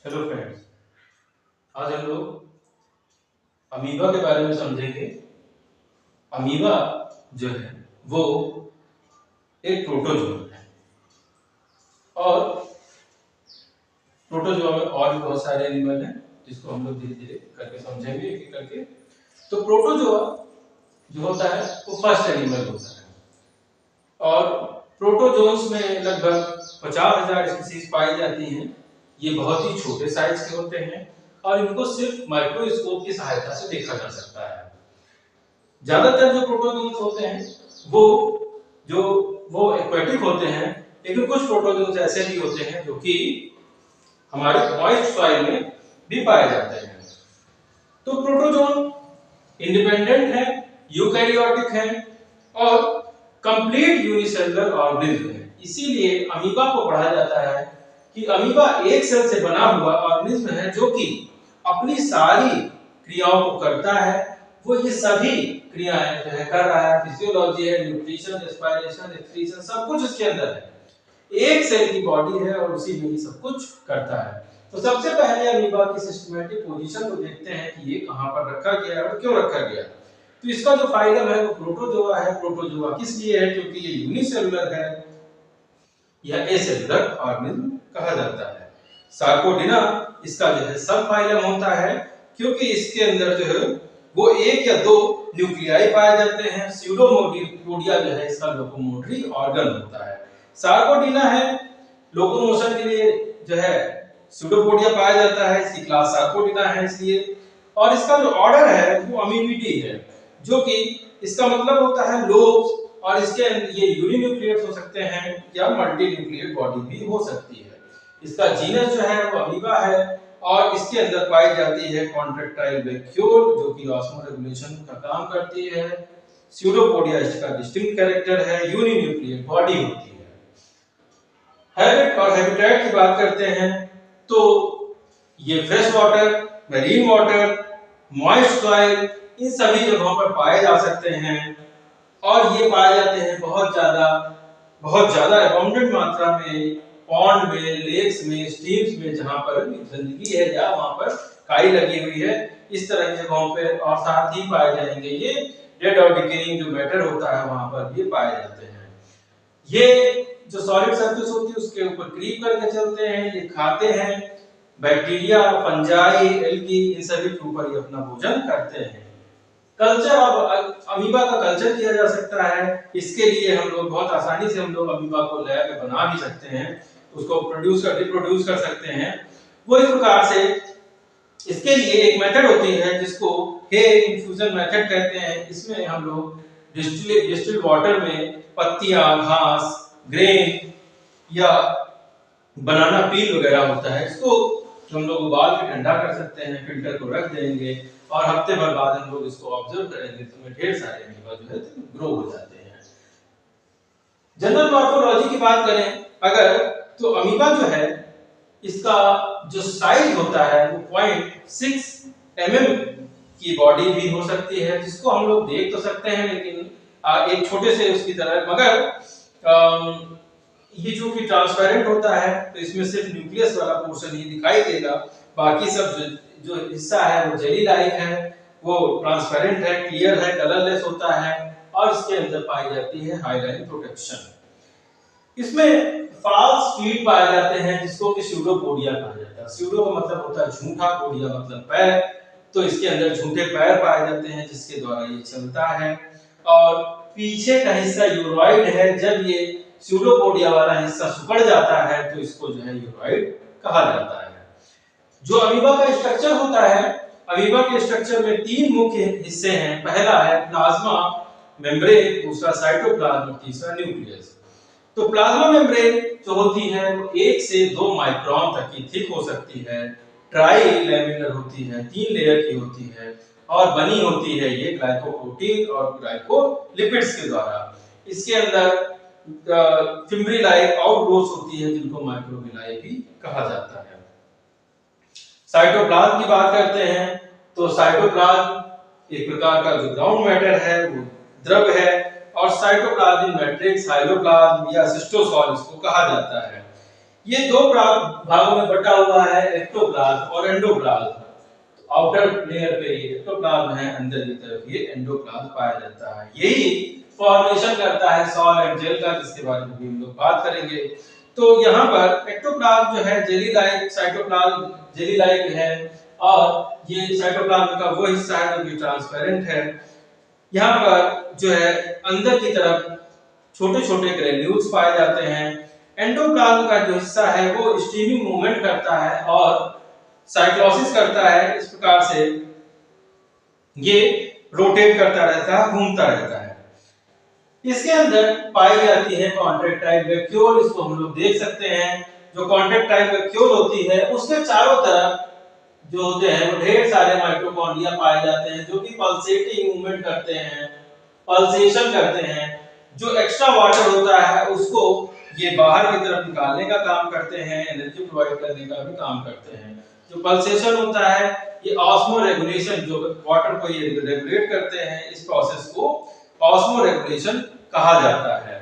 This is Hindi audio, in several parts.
हेलो फ्रेंड्स, आज हम लोग अमीबा के बारे में समझेंगे। अमीबा जो है वो एक प्रोटोजोआ है और प्रोटोजोआ में और भी बहुत सारे एनिमल हैं जिसको हम लोग धीरे धीरे करके समझेंगे एक एक करके। तो प्रोटोजोआ जो होता है वो फर्स्ट एनिमल होता है और प्रोटोजोन्स में लगभग 50,000 स्पीसीज पाई जाती हैं। ये बहुत ही छोटे साइज के होते हैं और इनको सिर्फ माइक्रोस्कोप की सहायता से देखा जा सकता है। ज्यादातर जो प्रोटोजोन्स होते हैं वो जो वो एक्वेटिक होते हैं, लेकिन कुछ प्रोटोजोन्स ऐसे भी होते हैं जो कि हमारे मॉइस्ट सॉइल में भी पाए जाते हैं। तो प्रोटोजोन इंडिपेंडेंट है, यूकैरियोटिक है और कंप्लीट यूनिसेलुलर ऑर्गेनिज्म है। इसीलिए अमीबा को पढ़ा जाता है कि अमीबा एक सेल से बना हुआ ऑर्गेनिज्म है जो कि अपनी सारी क्रियाओं को करता है। वो ये सभी क्रियाएं जो है कर रहा है, फिजियोलॉजी है, न्यूट्रिशन, रेस्पिरेशन, एक्सक्रीशन, सब कुछ इसके अंदर है। एक सेल की बॉडी है और उसी में ही सब कुछ करता है। तो सबसे पहले अमीबा की सिस्टमैटिक पोजीशन को देखते हैं कि ये कहां पर रखा गया है और क्यों रखा गया। तो इसका जो फाइलम है वो प्रोटोजोआ है। प्रोटोजोआ किस लिए है? क्योंकि ये यूनिसेलुलर है या एसेलुलर ऑर्गेनिज्म कहा जाता है। सार्कोडिना इसका जो है सब फाइलम होता है क्योंकि इसके अंदर जो है वो एक या दो न्यूक्लियाई पाए जाते हैं। स्यूडोमोडिया जो है इसका लोकोमोटरी ऑर्गन होता है। सार्कोडिना है लोकोमोशन के लिए जो है स्यूडोपोडिया पाया जाता है, इसकी क्लास सार्कोडिना है इसलिए। और इसका जो ऑर्डर है वो अमीबिडी है, जो कि इसका मतलब होता है लोब्स, और इसके ये यूनिन्यूक्लिएट हो सकते हैं या मल्टी न्यूक्लिएट बॉडी भी हो सकती है। इसका जीनस जो है वो अमीबा है और इसके अंदर पाई जाती है कॉन्ट्रैक्टाइल वैक्यूल जो कि ऑस्मोरेगुलेशन का काम करती है। स्यूडोपोडिया इसका डिस्टिंक्ट कैरेक्टर है, यूनिन्यूक्लिएट बॉडी होती है। हैबिट और हैबिटेट की बात करते हैं तो ये fresh water, marine water, moist soil, इन सभी जगहों पर पाए जा सकते हैं और ये पाए जाते हैं बहुत ज्यादा अबाउंडेंट मात्रा में पॉन्ड में, लेक्स में, स्ट्रीम्स में, जहां पर गंदगी है या वहां पर काई लगी हुई है, इस तरह की जगहों पे। और साथ ही पाए जाएंगे ये डेड और डिकेइंग जो मैटर होता है वहां पर भी पाए जाते हैं। ये जो सॉलिड सरफेस होती है उसके ऊपर क्रीप करके चलते हैं, ये खाते हैं बैक्टीरिया, फंजाई, एल्गी, इन सभी के ऊपर ये अपना भोजन करते हैं। कल्चर ऑफ अमीबा का कल्चर किया जा सकता है। इसके लिए हम लोग बहुत आसानी से हम लोग अमीबा को लैब में बना भी सकते हैं, उसको रिप्रोड्यूस कर सकते हैं। वो इस प्रकार से इसके लिए एक मेथड होती है जिसको हेयर इन्फ्यूजन मेथड कहते हैं। इसमें हम लोग डिस्टिल्ड वाटर में पत्तियां, घास, ग्रेन या बनाना पील वगैरह होता है, इसको हम लोग उबाल के ठंडा कर सकते हैं, फिल्टर को रख देंगे और हफ्ते भर बाद हम लोग इसको ऑब्जर्व करेंगे तो इसमें ढेर सारे अमीबा जो है ग्रो हो जाते हैं। जनरल मॉर्फोलॉजी की बात करें अगर, तो अमीबा जो है इसका जो साइज होता है वो 0.6 mm की बॉडी भी हो सकती है, जिसको हम लोग देख तो सकते हैं लेकिन एक छोटे से उसकी तरह, मगर ये जो कि ट्रांसपेरेंट होता है तो इसमें सिर्फ न्यूक्लियस वाला पोर्शन ही दिखाई देगा, बाकी सब जो हिस्सा है वो जेली लाइक है, वो ट्रांसपेरेंट है, क्लियर है, कलरलेस होता है और इसके अंदर पाई जाती है हाइलाइन प्रोटेक्शन। इसमें फॉल्स फीट पाए जाते हैं जिसको कि स्यूडोपोडिया कहा जाता है। स्यूडो का मतलब होता है झूठा, पोडिया मतलब पैर, तो इसके अंदर झूठे पैर पाए जाते हैं जिसके द्वारा ये चलता है। और पीछे का हिस्सा यूरोइड है, जब ये स्यूडोपोडिया वाला हिस्सा सिकुड़ जाता है तो इसको जो है यूरोइड कहा जाता है। जो अमीबा का स्ट्रक्चर होता है, अमीबा के स्ट्रक्चर में तीन मुख्य हिस्से हैं। पहला है प्लाज्मा मेम्ब्रेन, दूसरा साइटोप्लाज्म, तीसरा न्यूक्लियस। तो प्लाज्मा मेम्ब्रेन जो होती है वो 1 से 2 माइक्रोन तक की थिक हो सकती है, ट्राई लैमिनर होती है, 3 लेयर की होती है और बनी होती है ये ग्लाइकोप्रोटीन और ग्लाइकोलिपिड्स के द्वारा। इसके अंदर फिम्ब्रिलाई आउटग्रोथ होती है जिनको माइक्रोविलाई भी कहा जाता है। साइटोप्लाज्म की बात करते हैं तो साइटोप्लाज्म एक प्रकार का जो ग्राउंड मैटर है वो द्रव है और साइटोप्लाज्मिक मैट्रिक्स, हाइलोप्लाज्म या सिस्टोसॉल इसको कहा जाता है। ये दो भागों में बटा हुआ है, एक्टोप्लाज्म और एंडोप्लाज्म। आउटर लेयर पे ये एक्टोप्लाज्म है, अंदर की तरफ ये एंडोप्लाज्म पाया जाता है। यही फॉर्मेशन करता है सॉल एंड जेल का, जिसके बारे में भी हम लोग बात करेंगे। तो यहाँ पर एक्टोप्लाज्म जो है jelly like, cytoplasm jelly like है, और ये साइटोप्लाज्म का वो हिस्सा है जो कि ट्रांसपेरेंट है। यहाँ पर जो है अंदर की तरफ छोटे छोटे ग्रेन्यूल्स पाए जाते हैं। एंडोप्लाज्म का जो हिस्सा है वो स्टीमिंग मूवमेंट करता है और साइक्लोसिस करता है। इस प्रकार से ये रोटेट करता रहता है, घूमता रहता है। इसके अंदर पाई जाती है कॉन्ट्रैक्टाइल वैक्यूल, इसको हम लोग देख सकते हैं। जो कॉन्ट्रैक्टाइल वैक्यूल होती है उसके चारों तरफ जो होते हैं वो ढेर सारे माइटोकॉन्ड्रिया पाए जाते हैं, जो कि पल्सेटिंग मूवमेंट करते हैं, पल्सेशन करते हैं। जो एक्स्ट्रा वाटर होता है उसको ये बाहर की तरफ निकालने का काम करते हैं, एनर्जी प्रोवाइड करने का भी काम करते हैं। जो पल्सेशन होता है ये ऑस्मो रेगुलेशन, जो वाटर को ये रेगुलेट करते हैं, इस प्रोसेस को ऑस्मो रेगुलेशन कहा जाता है।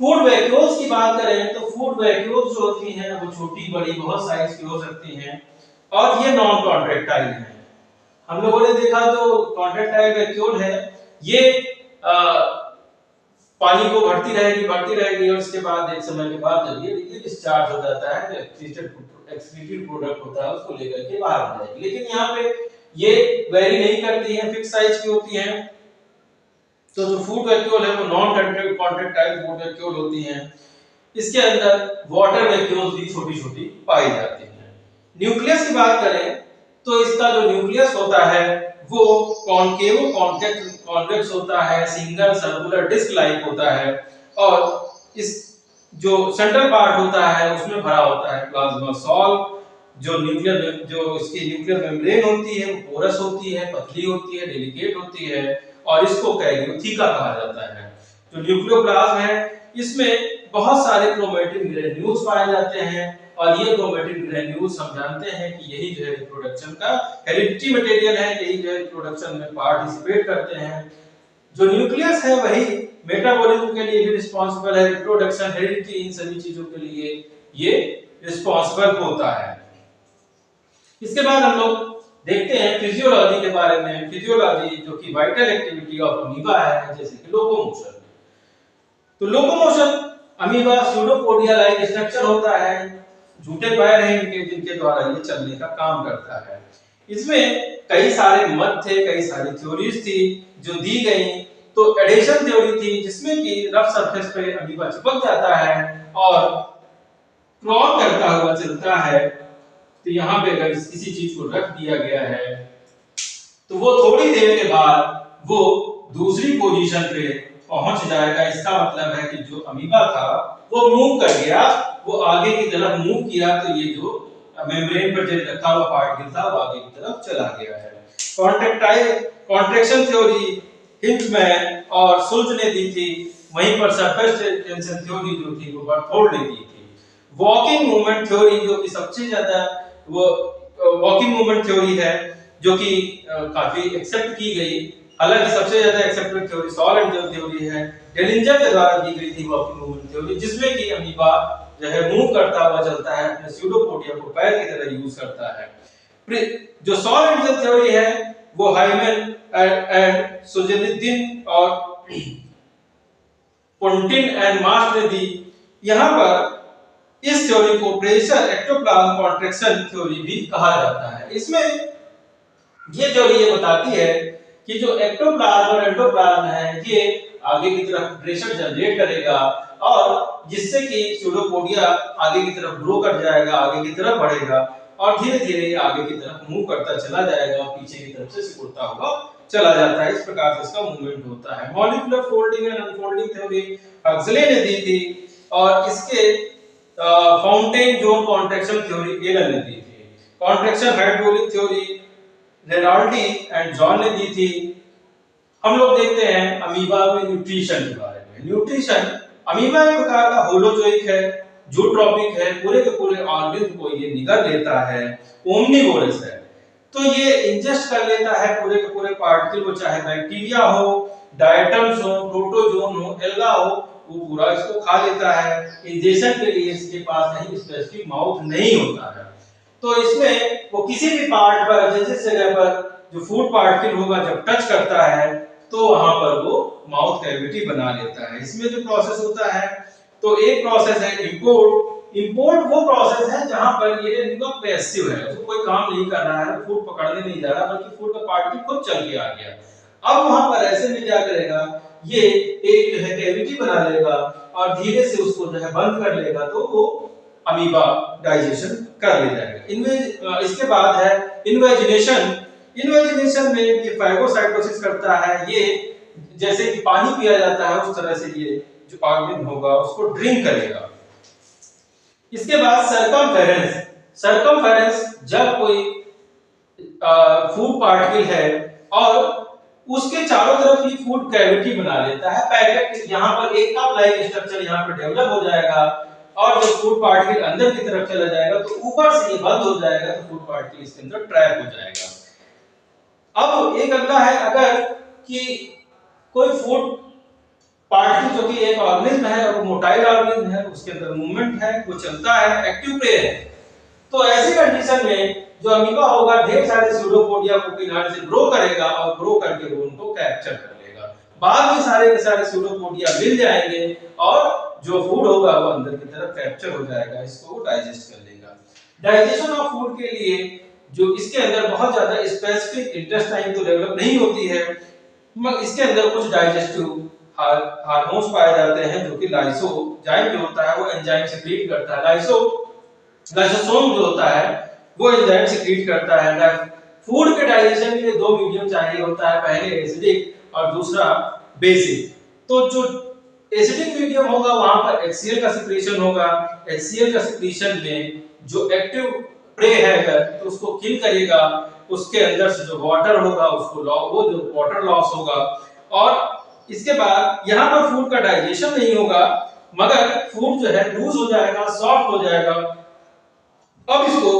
फूड वैक्यूल्स की बात करें तो फूड वैक्यूल्स जो होती हैं वो छोटी बड़ी बहुत साइज की हो सकती हैं, और ये नॉन कॉन्ट्रैक्टाइल है। हम लोगों ने देखा जो कॉन्ट्रैक्टाइल वैक्यूल है ये पानी को भरती रहेगी और उसके बाद एक समय के बाद जब ये डिस्चार्ज हो जाता है, जो एक्सक्रीटेड प्रोडक्ट होता है उसको लेकर के बाहर आ जाएगी। लेकिन यहाँ पे ये वेरी नहीं करती है, फिक्स साइज की होती है। तो जो फूड वैक्यूल है वो नॉन कॉन्ट्रैक्टाइल फूड वैक्यूल होती हैं। इसके अंदर वाटर वैक्यूल्स भी छोटी छोटी पाई जाती हैं। न्यूक्लियस की बात करें तो इसका जो न्यूक्लियस होता है वो कॉनकेव कॉन्वेक्स होता है, सिंगल सर्कुलर डिस्क लाइक होता है, और इस जो सेंट्रल पार्ट होता है उसमें भरा होता है प्लाज्मा सॉल। जो इसकी न्यूक्लियर मेम्ब्रेन होती है वो पोरस होती है, पतली होती है, डेलिकेट होती है, और इसको कैरियोथिका कहा जाता है। जो न्यूक्लियोप्लाज्म है इसमें बहुत सारे क्रोमैटिन ग्रेन्यूल्स पाए जाते हैं, और ये क्रोमैटिन ग्रेन्यूल्स हम जानते हैं कि यही जो है रिप्रोडक्शन का हेरिडिटी मटेरियल है, यही जो है रिप्रोडक्शन में पार्टिसिपेट करते हैं। जो न्यूक्लियस है वही मेटाबॉलिज्म के लिए भी रिस्पांसिबल है, रिप्रोडक्शन, हेरिडिटी, इन सभी चीजों के लिए ये रिस्पांसिबल होता है। इसके बाद हम लोग देखते हैं फिजियोलॉजी के बारे में। फिजियोलॉजी जो कि वाइटल एक्टिविटी ऑफ अमीबा है, जैसे कि लोकोमोशन। तो locomotion amoeba pseudopodia like structure होता है, झूठे पैर हैं इनके जिनके द्वारा ये चलने का काम करता है। इसमें कई सारे मत थे, कई सारी थ्योरीज थी जो दी गई। तो एडेशन थ्योरी थी जिसमें कि रफ सरफेस पे अमीबा चिपक जाता है और क्रॉल करता हुआ चलता है। तो यहाँ पे अगर किसी चीज को रख दिया गया है तो वो थोड़ी देर के बाद वो दूसरी पोजीशन पे पहुंच जाएगा। इसका मतलब है कि जो अमीबा था वो मूव कर गया, वो आगे की तरफ मूव किया, तो ये जो मेम्ब्रेन पर जो रखा हुआ पार्टिकल था वो आगे की तरफ चला गया है। कॉन्ट्रैक्शन थ्योरी हिंटमैन और सुल्ज ने दी थी, वहीं पर सरफेस टेंशन थ्योरी जो थी वो बर्थोल्ड ने दी थी। वॉकिंग मूवमेंट थ्योरी जो कि सबसे ज्यादा वो वॉकिंग मूवमेंट थ्योरी है जो कि काफी एक्सेप्ट की गई। हालांकि सबसे ज्यादा accepted theory sol and gel theory है, डेलिंजर के द्वारा दी गई थी वॉकिंग मूवमेंट थ्योरी, जिसमें कि अमीबा जो है मूव करता हुआ चलता है, अपने स्यूडोपोडिया को पैर की तरह यूज करता है। जो सॉल एंड जेल थ्योरी है वो हाइमन एंड सुजनुद्दीन और पोंटिन एंड मार्श ने दी। यहाँ पर इस थ्योरी को प्रेशर एक्टोप्लाज्म कॉन्ट्रैक्शन थ्योरी भी कहा जाता है। इसमें ये थ्योरी ये बताती है कि जो एक्टोप्लाज्म और एंडोप्लाज्म है ये आगे की तरफ प्रेशर जनरेट करेगा, और जिससे कि स्यूडोपोडिया आगे की तरफ ग्रो कर जाएगा, आगे की तरफ बढ़ेगा, और धीरे धीरे आगे की तरफ मूव करता चला जाएगा और पीछे की तरफ से सिकुड़ता हुआ चला जाता है। इस प्रकार से इसका मूवमेंट होता है। Molecular folding and unfolding theory Huxley ने दी थी, और इसके fountain zone contraction theory Allen ने दी थी। Contraction hydraulic theory Rinaldi and John ने दी थी। हम लोग देखते हैं अमीबा में न्यूट्रिशन के बारे में। न्यूट्रिशन अमीबा एक प्रकार का होलोजोइक है, जूट्रॉपिक है, पूरे के पूरे ऑर्गेन को ये निगल लेता है, ओमनिवोरस है। तो ये इंजेस्ट कर लेता है पूरे के पूरे पार्टिकल को, चाहे बैक्टीरिया हो, डायटम्स हो, प्रोटोजोन हो, एल्गा हो, पूरा इसको खा लेता है। इंजेक्शन के लिए इसके पास कहीं स्पेसिफिक माउथ नहीं होता है। तो इसमें वो किसी भी पार्ट पर, जिस जगह पर जो फूड पार्टिकल होगा जब टच करता है तो वहां पर वो माउथ कैविटी बना लेता है। इसमें जो प्रोसेस होता है, तो एक प्रोसेस है इंपोर्ट। इंपोर्ट वो प्रोसेस है जहां पर ये एनिमल पैसिव है, उसको कोई काम नहीं कर रहा है, फूड पकड़ने नहीं जा रहा, बल्कि फूड का पार्टिकल खुद चल के आ गया। अब वहां पर ऐसे में क्या करेगा, ये एक जो है कैविटी बना लेगा और धीरे से उसको जो है बंद कर लेगा, तो वो अमीबा डाइजेशन कर ले जाएगा। इनमें इसके बाद है इन्वेजिनेशन। इन्वेजिनेशन में ये फाइगोसाइटोसिस करता है। ये जैसे कि पानी पिया जाता है उस तरह से ये जो ऑर्गेन होगा उसको ड्रिंक करेगा। इसके बाद सर्कमफेरेंस। सर्कमफेरेंस जब कोई फूड पार्टिकल है और उसके चारों तरफ ये फूड कैविटी बना लेता है, पैकेट यहाँ पर एक कप लाइक स्ट्रक्चर यहाँ पर डेवलप हो जाएगा और जब फूड पार्टिकल अंदर की तरफ चला जाएगा तो ऊपर से ये बंद हो जाएगा, तो फूड पार्टिकल इसके अंदर ट्रैप हो जाएगा। अब एक अगला है, अगर कि कोई फूड पार्टिकल जो कि एक ऑर्गेनिज्म है और मोटाइल ऑर्गेनिज्म है, उसके अंदर मूवमेंट है, वो चलता है, एक्टिव प्रे है, तो ऐसी कंडीशन में जो अमीबा होगा ढेर सारे स्यूडोपोडिया को किनारे से ग्रो करेगा और ग्रो करके वो उनको कैप्चर कर लेगा। बाद में सारे के सारे स्यूडोपोडिया मिल जाएंगे और जो फूड होगा वो अंदर की तरफ कैप्चर हो जाएगा, इसको वो डाइजेस्ट कर लेगा। डाइजेशन ऑफ फूड के लिए जो इसके अंदर बहुत ज्यादा स्पेसिफिक इंटेस्टाइन तो डेवलप नहीं होती है, मगर इसके अंदर कुछ डाइजेस्टिव हार्मोन्स पाए जाते हैं जो कि लाइसोजाइम जो होता है वो एंजाइम सीक्रेट करता है। लाइसोसोम जो होता है वो एंजाइम सीक्रेट करता है। फूड के डाइजेशन के लिए दो मीडियम चाहिए होता है, पहले एसिडिक और दूसरा बेसिक। तो जो एसिडिक मीडियम होगा वहां पर HCl का सिक्रेशन होगा। HCl का सिक्रेशन में जो एक्टिव प्रे है तो उसको किल करेगा, उसके अंदर से जो वाटर होगा उसको वो जो वाटर लॉस होगा, और इसके बाद यहाँ पर फूड का डाइजेशन नहीं होगा मगर फूड जो है लूज हो जाएगा, सॉफ्ट हो जाएगा। अब इसको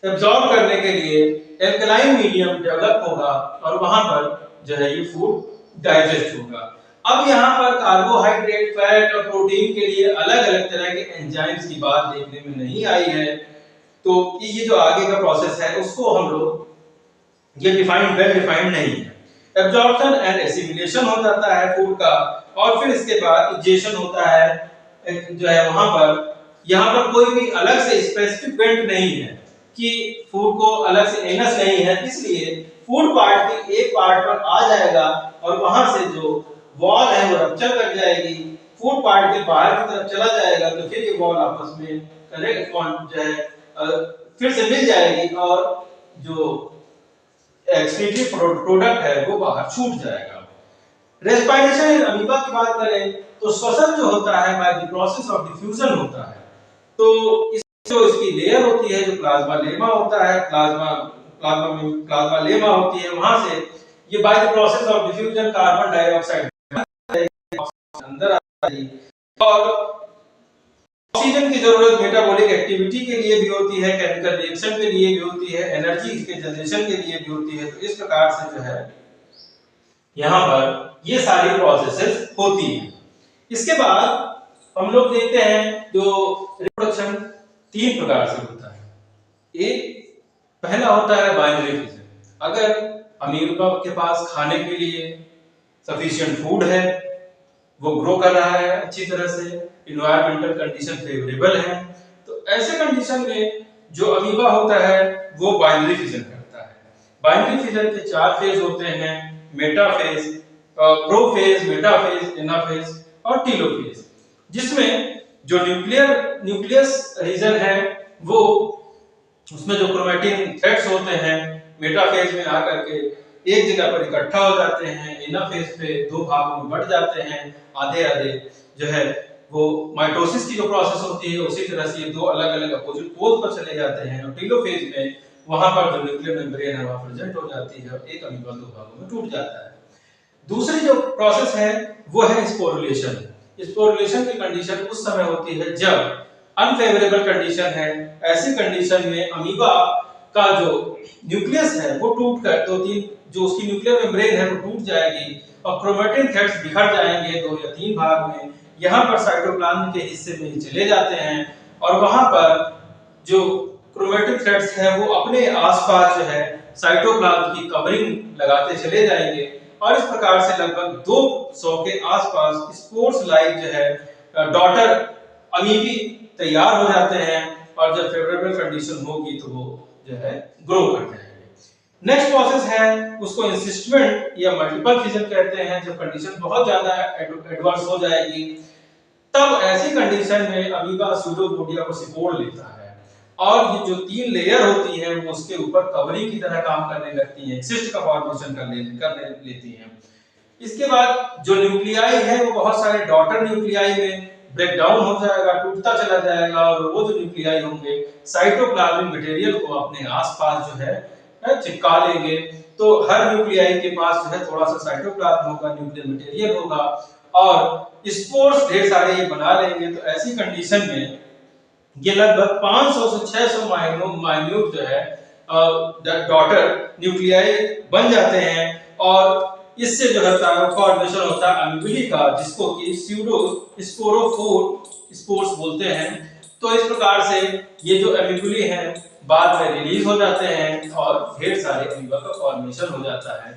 एब्जॉर्ब करने के लिए एल्कलाइन मीडियम डेवलप होगा और वहां पर जो है ये फूड डाइजेस्ट होगा। अब यहाँ पर कार्बोहाइड्रेट, फैट और प्रोटीन के लिए अलग अलग तरह के एंजाइम्स की बात देखने में नहीं आई है, तो ये जो आगे का प्रोसेस है उसको हम लोग ये वेल डिफाइंड नहीं है। एब्जॉर्प्शन एंड एसिमिलेशन हो जाता है फूड का, और फिर इसके बाद इंजेक्शन होता है जो है वहां पर। यहाँ पर कोई भी अलग से स्पेसिफिक वेंट नहीं है कि फूड को अलग से एनस नहीं है, इसलिए फूड पार्ट के एक पार्ट पर आ जाएगा और वहां से जो वॉल है वो रप्चर कर जाएगी, फूड पार्ट के बाहर की तरफ चला जाएगा, तो फिर ये वॉल आपस में कनेक्ट जो है फिर से मिल जाएगी और जो एक्सक्रीटरी प्रोडक्ट है वो बाहर छूट जाएगा। रेस्पिरेशन अमीबा की बात करें तो श्वसन जो होता है by the process of diffusion होता है। तो जो इसकी लेयर होती है, जो प्लाज्मा लेमा होता है, प्लाज्मा लेमा होती है, वहां से ये by the process of diffusion carbon dioxide अंदर आती है और ऑक्सीजन की जरूरत मेटाबॉलिक एक्टिविटी के लिए भी होती है, केमिकल रिएक्शन के लिए भी होती है, एनर्जी के जनरेशन के लिए भी होती है। तो इस प्रकार से जो है यहाँ पर ये सारी प्रोसेसेस होती हैं। इसके बाद हम लोग देखते हैं जो रिप्रोडक्शन 3 प्रकार से होता है। एक पहला होता है बाइनरी फिजन। अगर अमीबा के पास खाने के लिए सफिशिएंट फूड है, वो ग्रो कर रहा है अच्छी तरह से, एनवायरमेंटल कंडीशन फेवरेबल है, तो ऐसे कंडीशन में जो अमीबा होता है वो बाइनरी फिजन करता है। बाइनरी फिजन के 4 फेज होते हैं, मेटाफेज, प्रोफेज, मेटाफेज, एनाफेज और टीलोफेज, जिसमें जो न्यूक्लियस रीजन है वो उसमें जो क्रोमैटिन थ्रेड्स होते हैं मेटाफेज में आकर के एक जगह पर इकट्ठा हो जाते हैं, एनाफेज पे 2 भागों में बढ़ जाते हैं, आधे आधे जो है वो माइटोसिस की जो प्रोसेस होती है उसी तरह से ये 2 अलग अलग अपोजिट पोल पर चले जाते हैं। और टीलोफेज में वहां पर जो न्यूक्लियर मेम्ब्रेन है वहां प्रेजेंट हो जाती है और एक अमीबा 2 भागों में टूट जाता है। दूसरी जो प्रोसेस है वो है स्पोरुलेशन। स्पोरुलेशन की कंडीशन उस समय होती है जब अनफेवरेबल कंडीशन है। ऐसी कंडीशन में अमीबा का जो न्यूक्लियस है वो टूटकर 2-3 जो उसकी न्यूक्लियर मेम्ब्रेन है वो टूट जाएगी और क्रोमेटिन थ्रेड्स बिखर जाएंगे 2 या 3 भाग में। यहाँ पर साइटोप्लाज्म के हिस्से में ही चले जाते हैं और वहां पर जो क्रोमेटिन थ्रेड्स है वो अपने आसपास जो है साइटोप्लाज्म की कवरिंग लगाते चले जाएंगे और इस प्रकार से लगभग 200 के आसपास स्पोर्स लाइक जो है डॉटर अमीबी तैयार हो जाते हैं और जब फेवरेबल कंडीशन होगी तो वो जो है ग्रो कर जाएंगे। नेक्स्ट प्रोसेस है उसको इंसिस्टमेंट या मल्टीपल फिजन कहते हैं। जब कंडीशन बहुत ज्यादा एडवर्स हो जाएगी तब ऐसी कंडीशन में अमीबा स्यूडोपोडिया को सिकोड़ लेता है और ये जो 3 लेयर होती है वो उसके ऊपर कवरिंग की तरह काम करने लगती है, सिस्ट का फॉर्मेशन कर लेती है। इसके बाद जो न्यूक्लियाई है वो बहुत सारे डॉटर न्यूक्लियाई में ब्रेक डाउन हो जाएगा, टूटता चला जाएगा और वो जो न्यूक्लियाई होंगे साइटोप्लाज्मिक मटेरियल को अपने आसपास जो है चिपका लेंगे। तो हर न्यूक्लियाई के पास जो है थोड़ा सा साइटोप्लाज्म होगा, न्यूक्लियर मटेरियल होगा और स्पोर्स ढेर सारे ये बना लेंगे। तो ऐसी कंडीशन में ये लगभग 500 से 600 माइन्यूट जो है डॉटर न्यूक्लियाई बन जाते हैं और इससे जो है फॉर्मेशन होता है अमीबुली का, जिसको कि स्यूडो स्पोरोफोर स्पोर्स बोलते हैं। तो इस प्रकार से ये जो अमीबुली हैं बाद में रिलीज हो जाते हैं और ढेर सारे अमीबा का फॉर्मेशन हो जाता है।